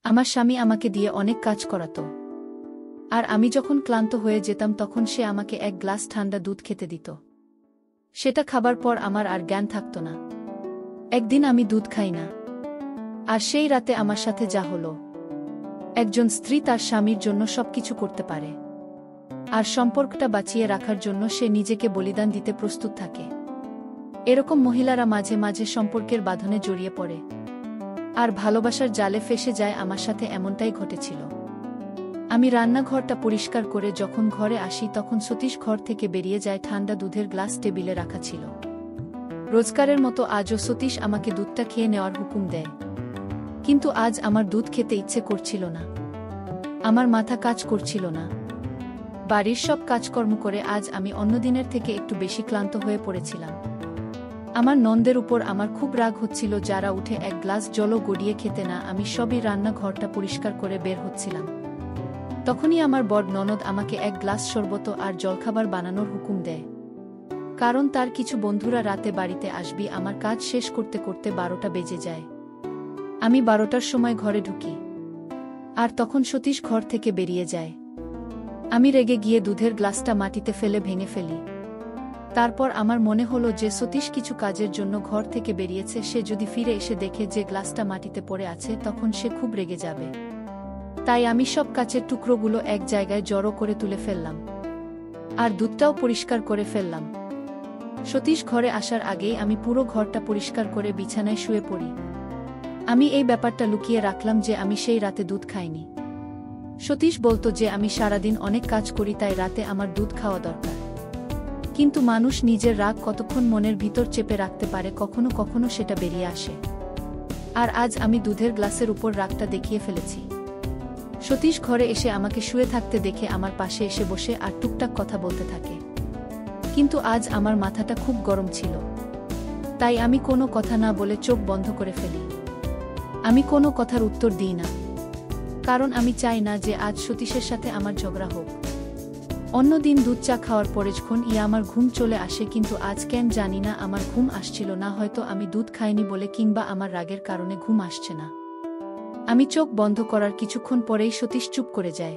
আমার স্বামী আমাকে দিয়ে অনেক কাজ করাতো। আর আমি যখন ক্লান্ত হয়ে যেতাম তখন সে আমাকে এক গ্লাস ঠান্ডা দুধ খেতে দিত। সেটা খাবার পর আমার আর জ্ঞান থাকত না। একদিন আমি দুধ খাই না। আর সেই রাতে আমার সাথে যা হলো। একজন স্ত্রী তার স্বামীর জন্য সবকিছু করতে পারে। আর সম্পর্কটা বাঁচিয়ে রাখার জন্য সে নিজেকে বলিদান দিতে প্রস্তুত থাকে। এরকম মহিলারা মাঝে মাঝে সম্পর্কের বাঁধনে জড়িয়ে পড়ে। আর ভালোবাসার জালে ফেসে যায়। আমার সাথে এমনটাই ঘটেছিল। আমি রান্নাঘরটা পরিষ্কার করে যখন ঘরে আসি তখন সতীশ ঘর থেকে বেরিয়ে যায়। ঠান্ডা দুধের গ্লাস টেবিলে রাখা ছিল। রোজকারের মতো আজও সতীশ আমাকে দুধটা খেয়ে নেওয়ার হুকুম দেয়। কিন্তু আজ আমার দুধ খেতে ইচ্ছে করছিল না। আমার মাথা কাজ করছিল না। বাড়ির সব কাজকর্ম করে আজ আমি অন্যদিনের থেকে একটু বেশি ক্লান্ত হয়ে পড়েছিলাম। আমার ননদের উপর আমার খুব রাগ হচ্ছিল, যারা উঠে এক গ্লাস জলও গড়িয়ে খেতে না। আমি সবই রান্নাঘরটা পরিষ্কার করে বের হচ্ছিলাম। তখনই আমার বড় ননদ আমাকে এক গ্লাস শরবত আর জলখাবার বানানোর হুকুম দেয়। কারণ তার কিছু বন্ধুরা রাতে বাড়িতে আসবি। আমার কাজ শেষ করতে করতে 12টা বেজে যায়। আমি 12টার সময় ঘরে ঢুকি। আর তখন সতীশ ঘর থেকে বেরিয়ে যায়। আমি রেগে গিয়ে দুধের গ্লাসটা মাটিতে ফেলে ভেঙে ফেলি। তারপর আমার মনে হলো যে সতীশ কিছু কাজের জন্য ঘর থেকে বেরিয়েছে। সে যদি ফিরে এসে দেখে যে গ্লাসটা মাটিতে পড়ে আছে তখন সে খুব রেগে যাবে। তাই আমি সব কাচের টুকরোগুলো এক জায়গায় জড়ো করে তুলে ফেললাম। আর দুধটাও পরিষ্কার করে ফেললাম। সতীশ ঘরে আসার আগেই আমি পুরো ঘরটা পরিষ্কার করে বিছানায় শুয়ে পড়ি। আমি এই ব্যাপারটা লুকিয়ে রাখলাম যে আমি সেই রাতে দুধ খাইনি। সতীশ বলতো যে আমি সারাদিন অনেক কাজ করি, তাই রাতে আমার দুধ খাওয়া দরকার। কিন্তু মানুষ নিজের রাগ কতক্ষণ মনের ভিতর চেপে রাখতে পারে, কখনো কখনো সেটা বেরিয়ে আসে। আর আজ আমি দুধের গ্লাসের উপর রাগটা দেখিয়ে ফেলেছি। সতীশ ঘরে এসে আমাকে শুয়ে থাকতে দেখে আমার পাশে এসে বসে আর টুকটাক কথা বলতে থাকে। কিন্তু আজ আমার মাথাটা খুব গরম ছিল। তাই আমি কোনো কথা না বলে চোখ বন্ধ করে ফেলি। আমি কোনো কথার উত্তর দিই না। কারণ আমি চাই না যে আজ সতীশের সাথে আমার ঝগড়া হোক। অন্যদিন দুধ চা খাওয়ার পরে যখন আমার ঘুম চলে আসে, কিন্তু আজ কেন জানি না আমার ঘুম আসছিল না। হয়তো আমি দুধ খাইনি বলে, কিংবা আমার রাগের কারণে ঘুম আসছে না। আমি চোখ বন্ধ করার কিছুক্ষণ পরেই সতীশ চুপ করে যায়।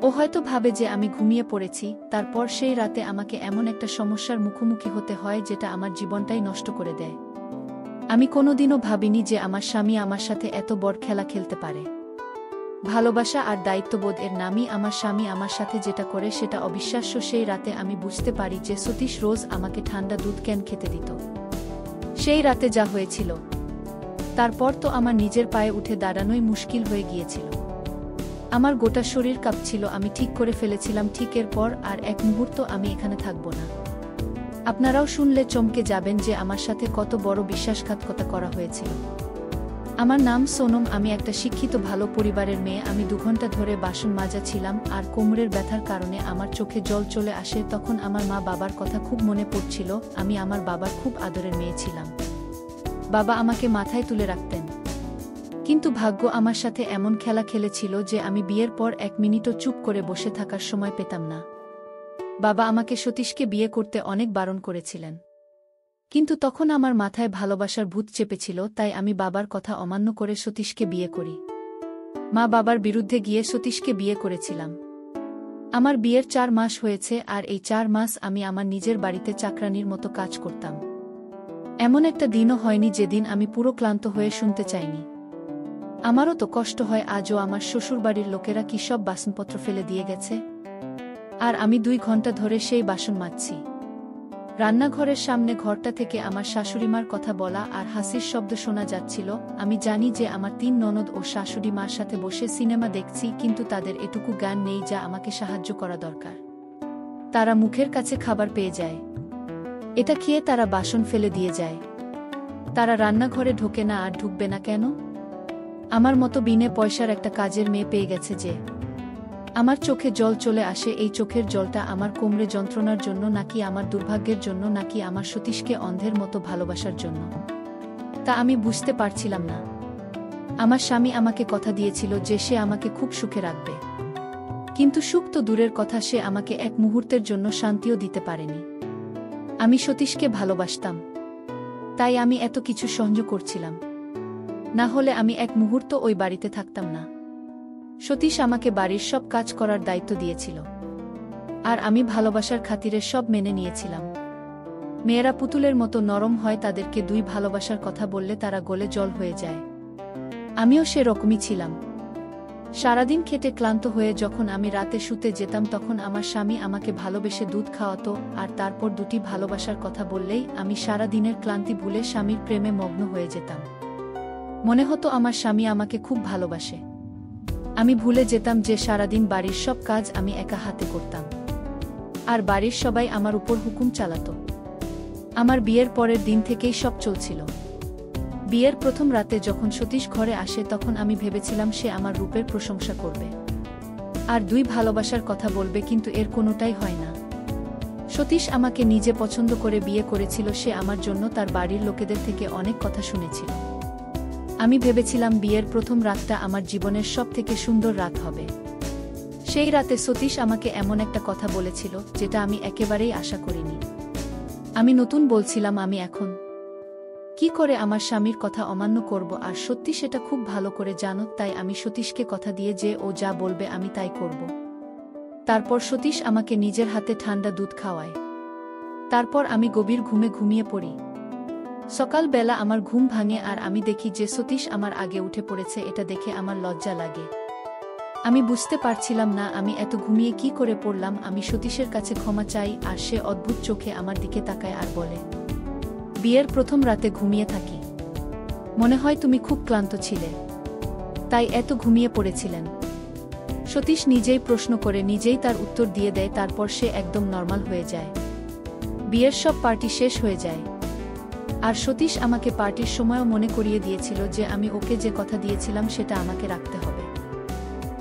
ও হয়তো ভাবে যে আমি ঘুমিয়ে পড়েছি। তারপর সেই রাতে আমাকে এমন একটা সমস্যার মুখোমুখি হতে হয় যেটা আমার জীবনটাই নষ্ট করে দেয়। আমি কোনোদিনও ভাবিনি যে আমার স্বামী আমার সাথে এত বড় খেলা খেলতে পারে। ভালোবাসা আর দায়িত্ববোধ এর নামই আমার স্বামী আমার সাথে যেটা করে সেটা অবিশ্বাস্য। সেই রাতে আমি বুঝতে পারি যে সতীশ রোজ আমাকে ঠান্ডা দুধ কেন খেতে দিত। সেই রাতে যা হয়েছিল, তারপর তো আমার নিজের পায়ে উঠে দাঁড়ানোই মুশকিল হয়ে গিয়েছিল। আমার গোটা শরীর কাঁপছিল। আমি ঠিক করে ফেলেছিলাম ঠিক এরপর আর এক মুহূর্ত আমি এখানে থাকব না। আপনারাও শুনলে চমকে যাবেন যে আমার সাথে কত বড় বিশ্বাসঘাতকতা করা হয়েছিল। আমার নাম সোনম। আমি একটা শিক্ষিত ভালো পরিবারের মেয়ে। আমি 2 ঘন্টা ধরে বাসন মাজা ছিলাম আর কোমরের ব্যথার কারণে আমার চোখে জল চলে আসে। তখন আমার মা বাবার কথা খুব মনে পড়ছিল। আমি আমার বাবার খুব আদরের মেয়ে ছিলাম। বাবা আমাকে মাথায় তুলে রাখতেন। কিন্তু ভাগ্য আমার সাথে এমন খেলা খেলেছিল যে আমি বিয়ের পর 1 মিনিটও চুপ করে বসে থাকার সময় পেতাম না। বাবা আমাকে সতীশকে বিয়ে করতে অনেক বারণ করেছিলেন। কিন্তু তখন আমার মাথায় ভালোবাসার ভূত চেপেছিল, তাই আমি বাবার কথা অমান্য করে সতীশকে বিয়ে করি। মা বাবার বিরুদ্ধে গিয়ে সতীশকে বিয়ে করেছিলাম। আমার বিয়ের 4 মাস হয়েছে আর এই 4 মাস আমি আমার নিজের বাড়িতে চাকরানির মতো কাজ করতাম। এমন একটা দিনও হয়নি যেদিন আমি পুরো ক্লান্ত হয়ে শুনতে চাইনি। আমারও তো কষ্ট হয়। আজও আমার শ্বশুরবাড়ির লোকেরা কি সব বাসনপত্র ফেলে দিয়ে গেছে, আর আমি 2 ঘন্টা ধরে সেই বাসন মাজছি। রান্নাঘরের সামনে ঘরটা থেকে আমার শাশুড়িমার কথা বলা আর হাসির শব্দ শোনা যাচ্ছিল। আমি জানি যে আমার 3 ননদ ও শাশুড়ি মার সাথে বসে সিনেমা দেখছি, কিন্তু তাদের এটুকু জ্ঞান নেই যা আমাকে সাহায্য করা দরকার। তারা মুখের কাছে খাবার পেয়ে যায়, এটা খেয়ে তারা বাসন ফেলে দিয়ে যায়। তারা রান্নাঘরে ঢোকে না। আর ঢুকবে না কেন? আমার মতো বিনে পয়সার একটা কাজের মেয়ে পেয়ে গেছে যে। আমার চোখে জল চলে আসে। এই চোখের জলটা আমার কোমরে যন্ত্রণার জন্য, নাকি আমার দুর্ভাগ্যের জন্য, নাকি আমার সতীশকে অন্ধের মতো ভালোবাসার জন্য? তা আমি বুঝতে পারছিলাম না। আমার স্বামী আমাকে কথা দিয়েছিল যে সে আমাকে খুব সুখে রাখবে। কিন্তু সুখ তো দূরের কথা, সে আমাকে 1 মুহূর্তের জন্য শান্তিও দিতে পারেনি। আমি সতীশকে ভালোবাসতাম, তাই আমি এত কিছু সহ্য করছিলাম। না হলে আমি এক মুহূর্ত ওই বাড়িতে থাকতাম না। সতীশ আমাকে বাড়ির সব কাজ করার দায়িত্ব দিয়েছিল, আর আমি ভালোবাসার খাতিরে সব মেনে নিয়েছিলাম। মেয়েরা পুতুলের মতো নরম হয়, তাদেরকে দুই ভালোবাসার কথা বললে তারা গলে জল হয়ে যায়। আমিও সেরকমই ছিলাম। সারাদিন খেটে ক্লান্ত হয়ে যখন আমি রাতে শুতে যেতাম, তখন আমার স্বামী আমাকে ভালোবেসে দুধ খাওয়াতো, আর তারপর দুটি ভালোবাসার কথা বললেই আমি সারা দিনের ক্লান্তি ভুলে স্বামীর প্রেমে মগ্ন হয়ে যেতাম। মনে হতো আমার স্বামী আমাকে খুব ভালোবাসে। আমি ভুলে যেতাম যে সারাদিন বাড়ির সব কাজ আমি একা হাতে করতাম, আর বাড়ির সবাই আমার উপর হুকুম চালাতো। আমার বিয়ের পরের দিন থেকেই সব চলছিল। বিয়ের প্রথম রাতে যখন সতীশ ঘরে আসে, তখন আমি ভেবেছিলাম সে আমার রূপের প্রশংসা করবে আর দুই ভালোবাসার কথা বলবে, কিন্তু এর কোনোটাই হয় না। সতীশ আমাকে নিজে পছন্দ করে বিয়ে করেছিল। সে আমার জন্য তার বাড়ির লোকেদের থেকে অনেক কথা শুনেছিল। আমি ভেবেছিলাম বিয়ের প্রথম রাতটা আমার জীবনের সবথেকে সুন্দর রাত হবে। সেই রাতে সতীশ আমাকে এমন একটা কথা বলেছিল যেটা আমি একেবারেই আশা করিনি। আমি নতুন বলছিলাম, আমি এখন কি করে আমার স্বামীর কথা অমান্য করব, আর সত্যি সেটা খুব ভালো করে জানো। তাই আমি সতীশকে কথা দিয়ে যে ও যা বলবে আমি তাই করব। তারপর সতীশ আমাকে নিজের হাতে ঠান্ডা দুধ খাওয়ায়। তারপর আমি গভীর ঘুমে ঘুমিয়ে পড়ি। সকালবেলা আমার ঘুম ভাঙে আর আমি দেখি যে সতীশ আমার আগে উঠে পড়েছে। এটা দেখে আমার লজ্জা লাগে। আমি বুঝতে পারছিলাম না আমি এত ঘুমিয়ে কি করে পড়লাম। আমি সতীশের কাছে ক্ষমা চাই, আর সে অদ্ভুত চোখে আমার দিকে তাকায় আর বলে, বিয়ের প্রথম রাতে ঘুমিয়ে থাকি, মনে হয় তুমি খুব ক্লান্ত ছিলে, তাই এত ঘুমিয়ে পড়েছিলেন। সতীশ নিজেই প্রশ্ন করে নিজেই তার উত্তর দিয়ে দেয়। তারপর সে একদম নর্মাল হয়ে যায়। বিয়ের সব পার্টি শেষ হয়ে যায়, আর সতীশ আমাকে পার্টির সময়ও মনে করিয়ে দিয়েছিল যে আমি ওকে যে কথা দিয়েছিলাম সেটা আমাকে রাখতে হবে।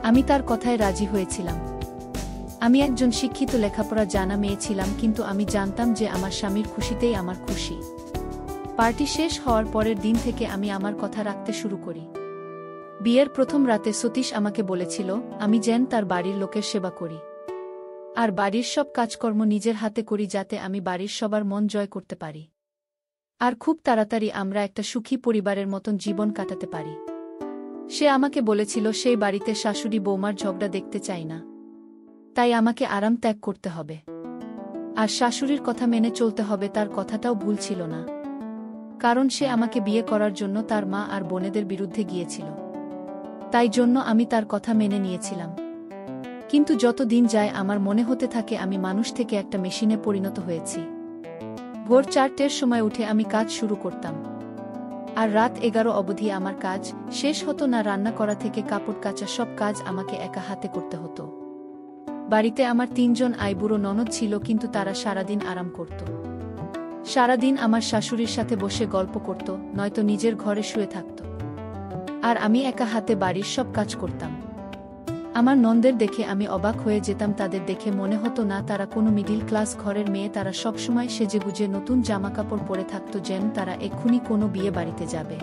আমি তার কথায় রাজি হয়েছিলাম। আমি একজন শিক্ষিত লেখাপড়া জানা মেয়ে ছিলাম, কিন্তু আমি জানতাম যে আমার স্বামীর খুশিতেই আমার খুশি। পার্টি শেষ হওয়ার পরের দিন থেকে আমি আমার কথা রাখতে শুরু করি। বিয়ের প্রথম রাতে সতীশ আমাকে বলেছিল আমি যেন তার বাড়ির লোকের সেবা করি, আর বাড়ির সব কাজকর্ম নিজের হাতে করি, যাতে আমি বাড়ির সবার মন জয় করতে পারি, আর খুব তাড়াতাড়ি আমরা একটা সুখী পরিবারের মতন জীবন কাটাতে পারি। সে আমাকে বলেছিল সেই বাড়িতে শাশুড়ি বৌমার ঝগড়া দেখতে চাই না, তাই আমাকে আরাম ত্যাগ করতে হবে, আর শাশুড়ির কথা মেনে চলতে হবে। তার কথাটাও ভুল ছিল না, কারণ সে আমাকে বিয়ে করার জন্য তার মা আর বোনেদের বিরুদ্ধে গিয়েছিল। তাই জন্য আমি তার কথা মেনে নিয়েছিলাম। কিন্তু যত দিন যায় আমার মনে হতে থাকে আমি মানুষ থেকে একটা মেশিনে পরিণত হয়েছি। ভোর 4টের সময় উঠে আমি কাজ শুরু করতাম, আর রাত 11 অবধি আমার কাজ শেষ হতো না। রান্না করা থেকে কাপড় কাচা সব কাজ আমাকে একা হাতে করতে হতো। বাড়িতে আমার 3জন আইবুড়ো ননদ ছিল, কিন্তু তারা সারাদিন আরাম করত। সারাদিন আমার শাশুড়ির সাথে বসে গল্প করত, নয়তো নিজের ঘরে শুয়ে থাকত, আর আমি একা হাতে বাড়ির সব কাজ করতাম। আমার ননদের দেখে আমি অবাক হয়ে যেতাম। তাদের দেখে মনে হতো না তারা কোনো মিডিল ক্লাস ঘরের মেয়ে। তারা সবসময় সেজেগুজে নতুন জামাকাপড় পরে থাকত, যেন তারা এক্ষুনি কোনো বিয়ে বাড়িতে যাবে।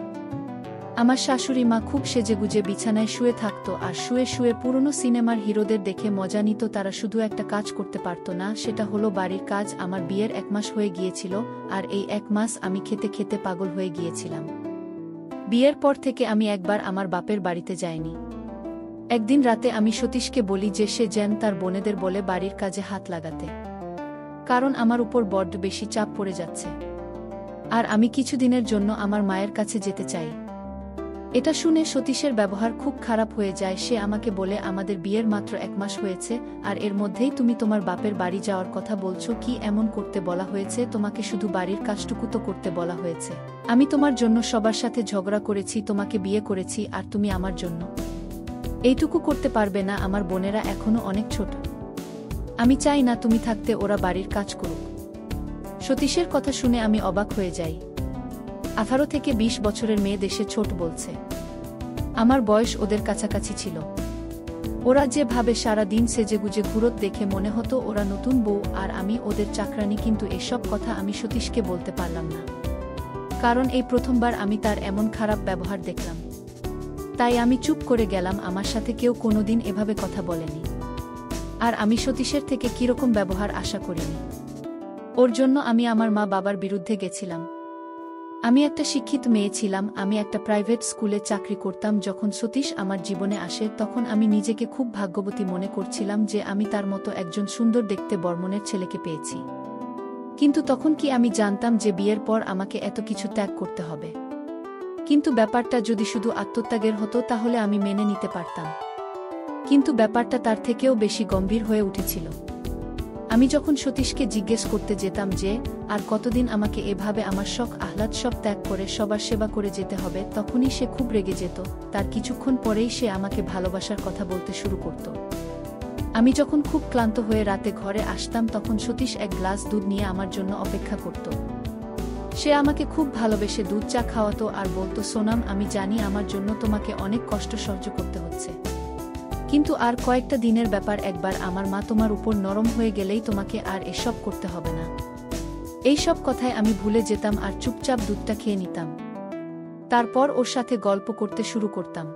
আমার শাশুড়ি মা খুব সেজেগুজে বিছানায় শুয়ে থাকত, আর শুয়ে শুয়ে পুরনো সিনেমার হিরোদের দেখে মজা নিত। তারা শুধু একটা কাজ করতে পারত না, সেটা হলো বাড়ির কাজ। আমার বিয়ের 1 মাস হয়ে গিয়েছিল, আর এই 1 মাস আমি খেতে খেতে পাগল হয়ে গিয়েছিলাম। বিয়ের পর থেকে আমি একবার আমার বাপের বাড়িতে যাইনি। একদিন রাতে আমি সতীশকে বলি যে সে যেন তার বোনেদের বলে বাড়ির কাজে হাত লাগাতে, কারণ আমার উপর বড্ড বেশি চাপ পড়ে যাচ্ছে, আর আমি কিছুদিনের জন্য আমার মায়ের কাছে যেতে চাই। এটা শুনে সতীশের ব্যবহার খুব খারাপ হয়ে যায়। সে আমাকে বলে, আমাদের বিয়ের মাত্র 1 মাস হয়েছে, আর এর মধ্যেই তুমি তোমার বাপের বাড়ি যাওয়ার কথা বলছো। কি এমন করতে বলা হয়েছে তোমাকে? শুধু বাড়ির কাজটুকু তো করতে বলা হয়েছে। আমি তোমার জন্য সবার সাথে ঝগড়া করেছি, তোমাকে বিয়ে করেছি, আর তুমি আমার জন্য এইটুকু করতে পারবে না? আমার বোনেরা এখনো অনেক ছোট, আমি চাই না তুমি থাকতে ওরা বাড়ির কাজ করুক। সতীশের কথা শুনে আমি অবাক হয়ে যাই। 18 থেকে 20 বছরের মেয়ে দেশে ছোট বলছে। আমার বয়স ওদের কাছাকাছি ছিল। ওরা যেভাবে সারা দিন সেজেগুজে ঘুরত দেখে মনে হতো ওরা নতুন বউ, আর আমি ওদের চাকরানি। কিন্তু এসব কথা আমি সতীশকে বলতে পারলাম না, কারণ এই প্রথমবার আমি তার এমন খারাপ ব্যবহার দেখলাম। তাই আমি চুপ করে গেলাম। আমার সাথে কেউ কোনোদিন এভাবে কথা বলেনি, আর আমি সতীশের থেকে কিরকম ব্যবহার আশা করিনি। ওর জন্য আমি আমার মা বাবার বিরুদ্ধে গেছিলাম। আমি একটা শিক্ষিত মেয়ে ছিলাম, আমি একটা প্রাইভেট স্কুলে চাকরি করতাম। যখন সতীশ আমার জীবনে আসে তখন আমি নিজেকে খুব ভাগ্যবতী মনে করছিলাম যে আমি তার মতো একজন সুন্দর দেখতে বর্মনের ছেলেকে পেয়েছি। কিন্তু তখন কি আমি জানতাম যে বিয়ের পর আমাকে এত কিছু ত্যাগ করতে হবে? কিন্তু ব্যাপারটা যদি শুধু আত্মত্যাগের হতো তাহলে আমি মেনে নিতে পারতাম। কিন্তু ব্যাপারটা তার থেকেও বেশি গম্ভীর হয়ে উঠেছিল। আমি যখন সতীশকে জিজ্ঞেস করতে যেতাম যে আর কতদিন আমাকে এভাবে আমার শখ আহ্লাদ সব ত্যাগ করে সবার সেবা করে যেতে হবে, তখনই সে খুব রেগে যেত। তার কিছুক্ষণ পরেই সে আমাকে ভালোবাসার কথা বলতে শুরু করত। আমি যখন খুব ক্লান্ত হয়ে রাতে ঘরে আসতাম তখন সতীশ এক গ্লাস দুধ নিয়ে আমার জন্য অপেক্ষা করত। সে আমাকে খুব ভালোবেসে দুধ চা খাওয়াতো আর বলতো, সোনাম, আমি জানি আমার জন্য তোমাকে অনেক কষ্ট সহ্য করতে হচ্ছে, কিন্তু আর কয়েকটা দিনের ব্যাপার। একবার আমার মা তোমার উপর নরম হয়ে গেলেই তোমাকে আর এসব করতে হবে না। এই সব কথায় আমি ভুলে যেতাম আর চুপচাপ দুধটা খেয়ে নিতাম। তারপর ওর সাথে গল্প করতে শুরু করতাম।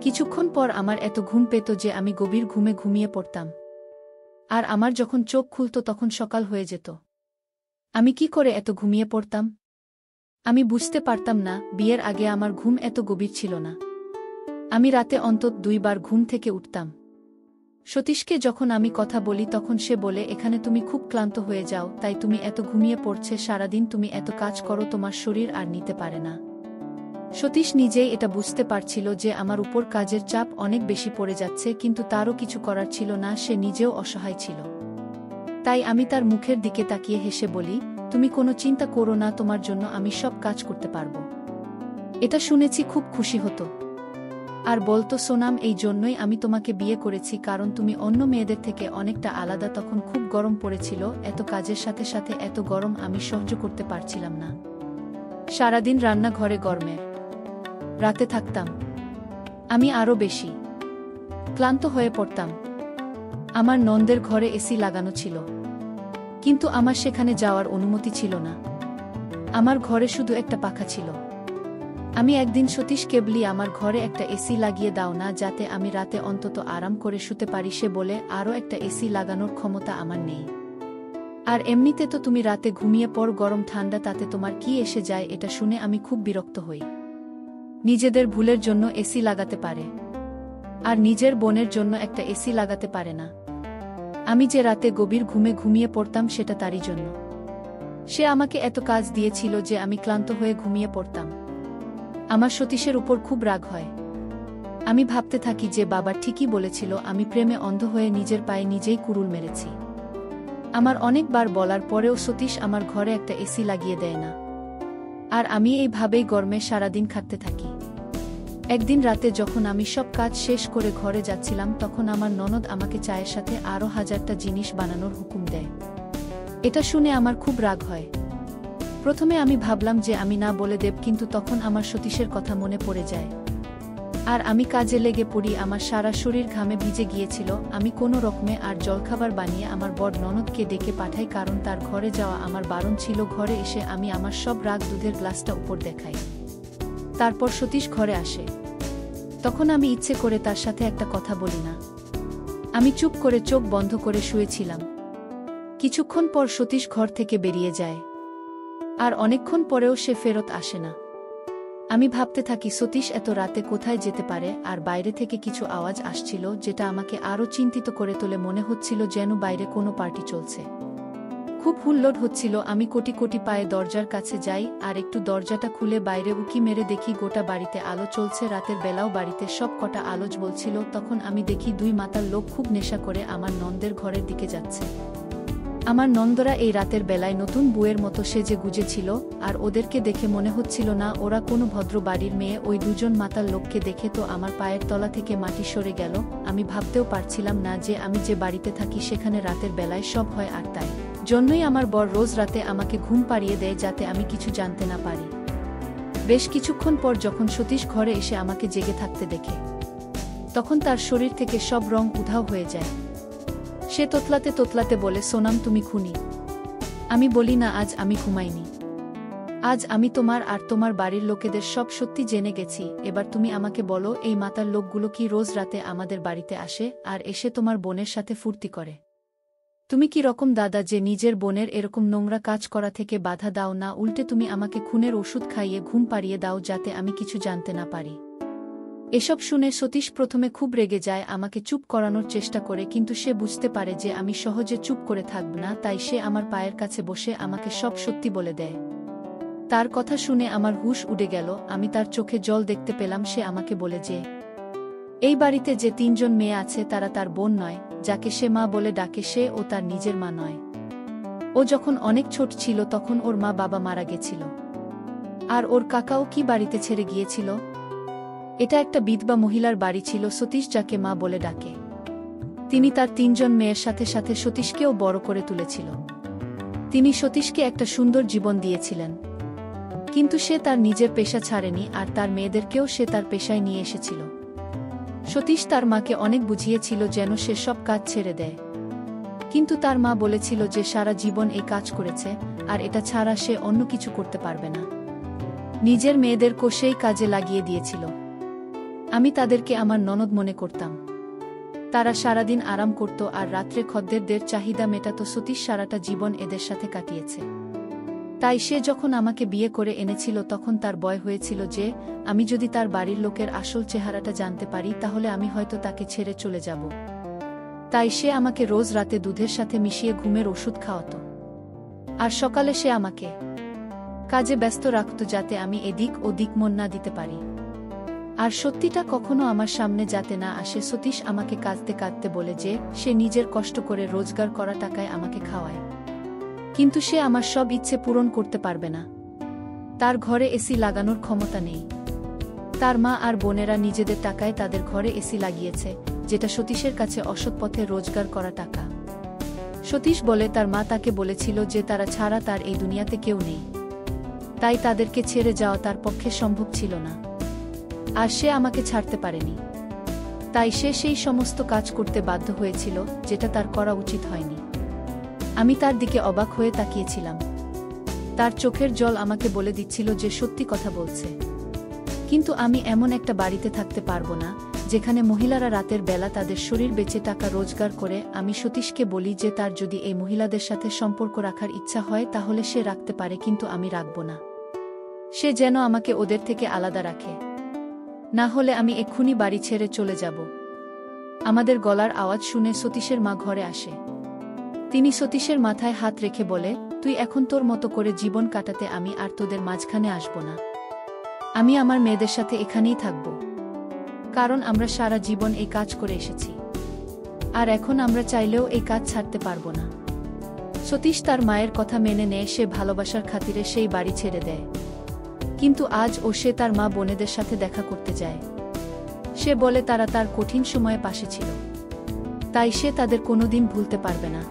কিছুক্ষণ পর আমার এত ঘুম পেত যে আমি গভীর ঘুমে ঘুমিয়ে পড়তাম। আর আমার যখন চোখ খুলত তখন সকাল হয়ে যেত। আমি কি করে এত ঘুমিয়ে পড়তাম? আমি বুঝতে পারতাম না। বিয়ের আগে আমার ঘুম এত গভীর ছিল না। আমি রাতে অন্তত 2 বার ঘুম থেকে উঠতাম। সতীশকে যখন আমি কথা বলি তখন সে বলে, এখানে তুমি খুব ক্লান্ত হয়ে যাও, তাই তুমি এত ঘুমিয়ে পড়ছে। সারাদিন তুমি এত কাজ করো, তোমার শরীর আর নিতে পারে না। সতীশ নিজেই এটা বুঝতে পারছিল যে আমার উপর কাজের চাপ অনেক বেশি পড়ে যাচ্ছে, কিন্তু তারও কিছু করার ছিল না। সে নিজেও অসহায় ছিল। তাই আমি তার মুখের দিকে তাকিয়ে হেসে বলি, তুমি কোনো চিন্তা করো না, তোমার জন্য আমি সব কাজ করতে পারবো। এটা শুনেছি খুব খুশি হতো আর বলতো, সোনাম, এই জন্যই আমি তোমাকে বিয়ে করেছি, কারণ তুমি অন্য মেয়েদের থেকে অনেকটা আলাদা। তখন খুব গরম পড়েছিল, এত কাজের সাথে সাথে এত গরম আমি সহ্য করতে পারছিলাম না। সারাদিন রান্নাঘরে গরমের রাতে থাকতাম। আমি আরও বেশি ক্লান্ত হয়ে পড়তাম। আমার ননদের ঘরে এসি লাগানো ছিল, কিন্তু আমার সেখানে যাওয়ার অনুমতি ছিল না। আমার ঘরে শুধু একটা পাখা ছিল। আমি একদিন সতীশকে বলি, আমার ঘরে একটা এসি লাগিয়ে দাও না, যাতে আমি রাতে অন্তত আরাম করে শুতে পারি। সে বলে, আরও একটা এসি লাগানোর ক্ষমতা আমার নেই। আর এমনিতে তো তুমি রাতে ঘুমিয়ে পড়, গরম ঠান্ডা তাতে তোমার কি এসে যায়? এটা শুনে আমি খুব বিরক্ত হই। নিজেদের ভুলের জন্য এসি লাগাতে পারে, আর নিজের বোনের জন্য একটা এসি লাগাতে পারে না। আমি যে রাতে গভীর ঘুমে ঘুমিয়ে পড়তাম সেটা তারই জন্য। সে আমাকে এত কাজ দিয়েছিল যে আমি ক্লান্ত হয়ে ঘুমিয়ে পড়তাম। আমার সতীশের উপর খুব রাগ হয়। আমি ভাবতে থাকি যে বাবা ঠিকই বলেছিল, আমি প্রেমে অন্ধ হয়ে নিজের পায়ে নিজেই কুড়ুল মেরেছি। আমার অনেকবার বলার পরেও সতীশ আমার ঘরে একটা এসি লাগিয়ে দেয় না, আর আমি এইভাবেই গরমে সারাদিন খাটতে থাকি। একদিন রাতে যখন আমি সব কাজ শেষ করে ঘরে যাচ্ছিলাম তখন আমার ননদ আমাকে চায়ের সাথে আরও 1000টা জিনিস বানানোর হুকুম দেয়। এটা শুনে আমার খুব রাগ হয়। প্রথমে আমি ভাবলাম যে আমি না বলে দেব, কিন্তু তখন আমার সতীশের কথা মনে পড়ে যায় আর আমি কাজে লেগে পড়ি। আমার সারা শরীর ঘামে ভিজে গিয়েছিল। আমি কোনো রকমে আর জলখাবার বানিয়ে আমার বড় ননদকে ডেকে পাঠাই, কারণ তার ঘরে যাওয়া আমার বারণ ছিল। ঘরে এসে আমি আমার সব রাগ দুধের গ্লাসটা উপর দেখাই। তারপর সতীশ ঘরে আসে। তখন আমি ইচ্ছে করে তার সাথে একটা কথা বলি না। আমি চুপ করে চোখ বন্ধ করে শুয়েছিলাম। কিছুক্ষণ পর সতীশ ঘর থেকে বেরিয়ে যায়, আর অনেকক্ষণ পরেও সে ফেরত আসে না। আমি ভাবতে থাকি সতীশ এত রাতে কোথায় যেতে পারে। আর বাইরে থেকে কিছু আওয়াজ আসছিল যেটা আমাকে আরও চিন্তিত করে তোলে। মনে হচ্ছিল যেন বাইরে কোনো পার্টি চলছে। খুব হুল্লোড় হচ্ছিল। আমি কোটি কোটি পায়ে দরজার কাছে যাই আর একটু দরজাটা খুলে বাইরে উকি মেরে দেখি গোটা বাড়িতে আলো চলছে। রাতের বেলাও বাড়িতে সব কটা আলো জ্বলছিল। তখন আমি দেখি 2 মাতাল লোক খুব নেশা করে আমার ননদের ঘরের দিকে যাচ্ছে। আমার নন্দরা এই রাতের বেলায় নতুন বউয়ের মতো সেজে গুজেছিল, আর ওদেরকে দেখে মনে হচ্ছিল না ওরা কোনো ভদ্র বাড়ির মেয়ে। ওই 2 জন মাতাল লোককে দেখে তো আমার পায়ের তলা থেকে মাটি সরে গেল। আমি ভাবতেও পারছিলাম না যে আমি যে বাড়িতে থাকি সেখানে রাতের বেলায় সব হয়, আর তাই জন্যই আমার বর রোজ রাতে আমাকে ঘুম পাড়িয়ে দেয় যাতে আমি কিছু জানতে না পারি। বেশ কিছুক্ষণ পর যখন সতীশ ঘরে এসে আমাকে জেগে থাকতে দেখে তখন তার শরীর থেকে সব রং উধাও হয়ে যায়। সে তোতলাতে তোতলাতে বলে, সোনাম, তুমি খুনি। আমি বলি, না, আজ আমি ঘুমাইনি। আজ আমি তোমার আর তোমার বাড়ির লোকেদের সব সত্যি জেনে গেছি। এবার তুমি আমাকে বলো, এই মাতার লোকগুলো কি রোজ রাতে আমাদের বাড়িতে আসে আর এসে তোমার বোনের সাথে ফুর্তি করে? তুমি কি রকম দাদা যে নিজের বোনের এরকম নোংরা কাজ করা থেকে বাধা দাও না, উল্টে তুমি আমাকে খুনের ওষুধ খাইয়ে ঘুম পাড়িয়ে দাও যাতে আমি কিছু জানতে না পারি। এসব শুনে সতীশ প্রথমে খুব রেগে যায়, আমাকে চুপ করানোর চেষ্টা করে, কিন্তু সে বুঝতে পারে যে আমি সহজে চুপ করে থাকব না, তাই সে আমার পায়ের কাছে বসে আমাকে সব সত্যি বলে দেয়। তার কথা শুনে আমার হুঁশ উড়ে গেল। আমি তার চোখে জল দেখতে পেলাম। সে আমাকে বলে যে এই বাড়িতে যে 3 জন মেয়ে আছে তারা তার বোন নয়, যাকে সে মা বলে ডাকে সে ও তার নিজের মা নয়। ও যখন অনেক ছোট ছিল তখন ওর মা বাবা মারা গেছিল, আর ওর কাকাও কি বাড়িতে ছেড়ে গিয়েছিল। এটা একটা বিধবা মহিলার বাড়ি ছিল। সতীশ যাকে মা বলে ডাকে, তিনি তার 3 জন মেয়ের সাথে সাথে সতীশকেও বড় করে তুলেছিল। তিনি সতীশকে একটা সুন্দর জীবন দিয়েছিলেন, কিন্তু সে তার নিজের পেশা ছাড়েনি, আর তার মেয়েদেরকেও সে তার পেশায় নিয়ে এসেছিল। সতীশ তার মাকে অনেক বুঝিয়েছিল যেন সে সব কাজ ছেড়ে দেয়, কিন্তু তার মা বলেছিল যে সারা জীবন এই কাজ করেছে, আর এটা ছাড়া সে অন্য কিছু করতে পারবে না। নিজের মেয়েদেরকেও সেই কাজে লাগিয়ে দিয়েছিল। আমি তাদেরকে আমার ননদ মনে করতাম। তারা সারাদিন আরাম করত আর রাত্রে খদ্দেরদের চাহিদা মেটাত। সতীশ সারাটা জীবন এদের সাথে কাটিয়েছে। তাই সে যখন আমাকে বিয়ে করে এনেছিল তখন তার ভয় হয়েছিল যে আমি যদি তার বাড়ির লোকের আসল চেহারাটা জানতে পারি তাহলে আমি হয়তো তাকে ছেড়ে চলে যাব। তাই সে আমাকে রোজ রাতে দুধের সাথে মিশিয়ে ঘুমের ওষুধ খাওয়াত, আর সকালে সে আমাকে কাজে ব্যস্ত রাখত যাতে আমি এদিক ওদিক মন না দিতে পারি, আর সত্যিটা কখনো আমার সামনে যাতে না আসে। সতীশ আমাকে কাঁদতে কাঁদতে বলে যে সে নিজের কষ্ট করে রোজগার করা টাকায় আমাকে খাওয়ায়, কিন্তু সে আমার সব ইচ্ছে পূরণ করতে পারবে না। তার ঘরে এসি লাগানোর ক্ষমতা নেই। তার মা আর বোনেরা নিজেদের টাকায় তাদের ঘরে এসি লাগিয়েছে, যেটা সতীশের কাছে অসৎ পথে রোজগার করা টাকা। সতীশ বলে তার মা তাকে বলেছিল যে তারা ছাড়া তার এই দুনিয়াতে কেউ নেই, তাই তাদেরকে ছেড়ে যাওয়া তার পক্ষে সম্ভব ছিল না, আর সে আমাকে ছাড়তে পারেনি। তাই সে সেই সমস্ত কাজ করতে বাধ্য হয়েছিল যেটা তার করা উচিত হয়নি। আমি তার দিকে অবাক হয়ে তাকিয়েছিলাম। তার চোখের জল আমাকে বলে দিচ্ছিল যে সত্যি কথা বলছে। কিন্তু আমি এমন একটা বাড়িতে থাকতে পারবো না যেখানে মহিলারা রাতের বেলা তাদের শরীর বেচে টাকা রোজগার করে। আমি সতীশকে বলি যে তার যদি এই মহিলাদের সাথে সম্পর্ক রাখার ইচ্ছা হয় তাহলে সে রাখতে পারে, কিন্তু আমি রাখব না। সে যেন আমাকে ওদের থেকে আলাদা রাখে, না হলে আমি এক্ষুনি বাড়ি ছেড়ে চলে যাব। আমাদের গলার আওয়াজ শুনে সতীশের মা ঘরে আসে। তিনি সতীশের মাথায় হাত রেখে বলে, তুই এখন তোর মতো করে জীবন কাটাতে, আমি আর তোদের মাঝখানে আসব না। আমি আমার মেয়েদের সাথে এখানেই থাকব, কারণ আমরা সারা জীবন এই কাজ করে এসেছি, আর এখন আমরা চাইলেও এই কাজ ছাড়তে পারবো না। সতীশ তার মায়ের কথা মেনে নেয়। সে ভালোবাসার খাতিরে সেই বাড়ি ছেড়ে দেয়, কিন্তু আজ সে তার মা বোনেদের সাথে দেখা করতে যায়। সে বলে তারা তার কঠিন সময়ে পাশে ছিল, তাই সে তাদের কোনোদিন ভুলতে পারবে না।